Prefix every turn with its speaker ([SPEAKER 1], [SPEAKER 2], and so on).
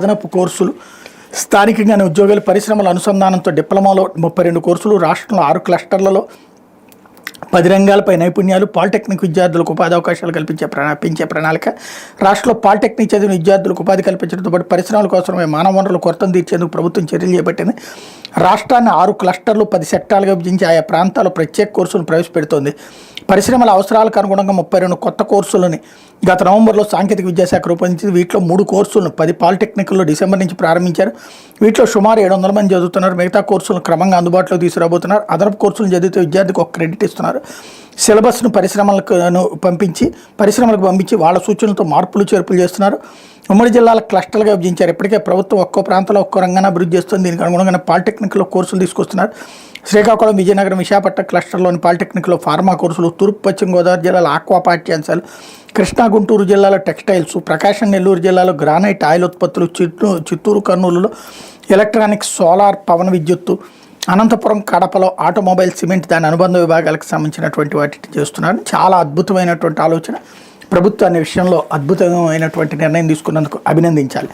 [SPEAKER 1] అదనపు కోర్సులు స్థానికంగానే ఉద్యోగాలు పరిశ్రమల అనుసంధానంతో డిప్లొమాలో 32 కోర్సులు రాష్ట్రంలో 6 క్లస్టర్లలో 10 రంగాలపై నైపుణ్యాలు పాలిటెక్నిక్ విద్యార్థులకు ఉపాధి అవకాశాలు పెంచే ప్రణాళిక రాష్ట్రంలో పాలిటెక్నిక్ చదివిన విద్యార్థులకు ఉపాధి కల్పించడంతో పాటు పరిశ్రమల కోసమే మానవ వనరుల కొరతను తీర్చేందుకు ప్రభుత్వం చర్యలు చేపట్టింది. రాష్ట్రాన్ని 6 క్లస్టర్లు 10 సెక్టార్లుగా విభజించి ఆయా ప్రాంతాల్లో ప్రత్యేక కోర్సులను ప్రవేశపెడుతోంది. పరిశ్రమల అవసరాలకు అనుగుణంగా 32 కొత్త కోర్సులని గత నవంబర్లో సాంకేతిక విద్యాశాఖ రూపొందించింది. వీటిలో 3 కోర్సులను 10 పాలిటెక్నిక్లో డిసెంబర్ నుంచి ప్రారంభించారు. వీటిలో సుమారు 700 మంది చదువుతున్నారు. మిగతా కోర్సులను క్రమంగా అందుబాటులోకి తీసుకురాబోతున్నారు. అదనపు కోర్సులను చదివితే విద్యార్థికి 1 క్రెడిట్ ఇస్తున్నారు. సిలబస్ను పరిశ్రమలకు పంపించి వాళ్ళ సూచనలతో మార్పులు చేర్పులు చేస్తున్నారు. ఉమ్మడి జిల్లాల క్లస్టర్లుగా విభజించారు. ఇప్పటికే ప్రభుత్వం ఒక్కో ప్రాంతంలో ఒక్కో రంగాన్ని అభివృద్ధి చేస్తుంది. దీనికి అనుగుణంగా పాలిటెక్నిక్లో కోర్సులు తీసుకొస్తున్నారు. శ్రీకాకుళం, విజయనగరం, విశాఖపట్నం క్లస్టర్లోని పాలిటెక్నిక్లో ఫార్మా కోర్సులు, తూర్పు పశ్చిమ గోదావరి జిల్లాలో ఆక్వా పాఠ్యాంశాలు, కృష్ణా గుంటూరు జిల్లాలో టెక్స్టైల్స్, ప్రకాశం నెల్లూరు జిల్లాలో గ్రానైట్ ఆయిల్ ఉత్పత్తులు, చిత్తూరు కర్నూలులో ఎలక్ట్రానిక్స్, సోలార్, పవన విద్యుత్తు, అనంతపురం కడపలో ఆటోమొబైల్, సిమెంట్ దాని అనుబంధ విభాగాలకు సంబంధించినటువంటి వాటిని చేస్తున్నారు. చాలా అద్భుతమైనటువంటి ఆలోచన. ప్రభుత్వాన్ని విషయంలో అద్భుతమైనటువంటి నిర్ణయం తీసుకున్నందుకు అభినందించాలి.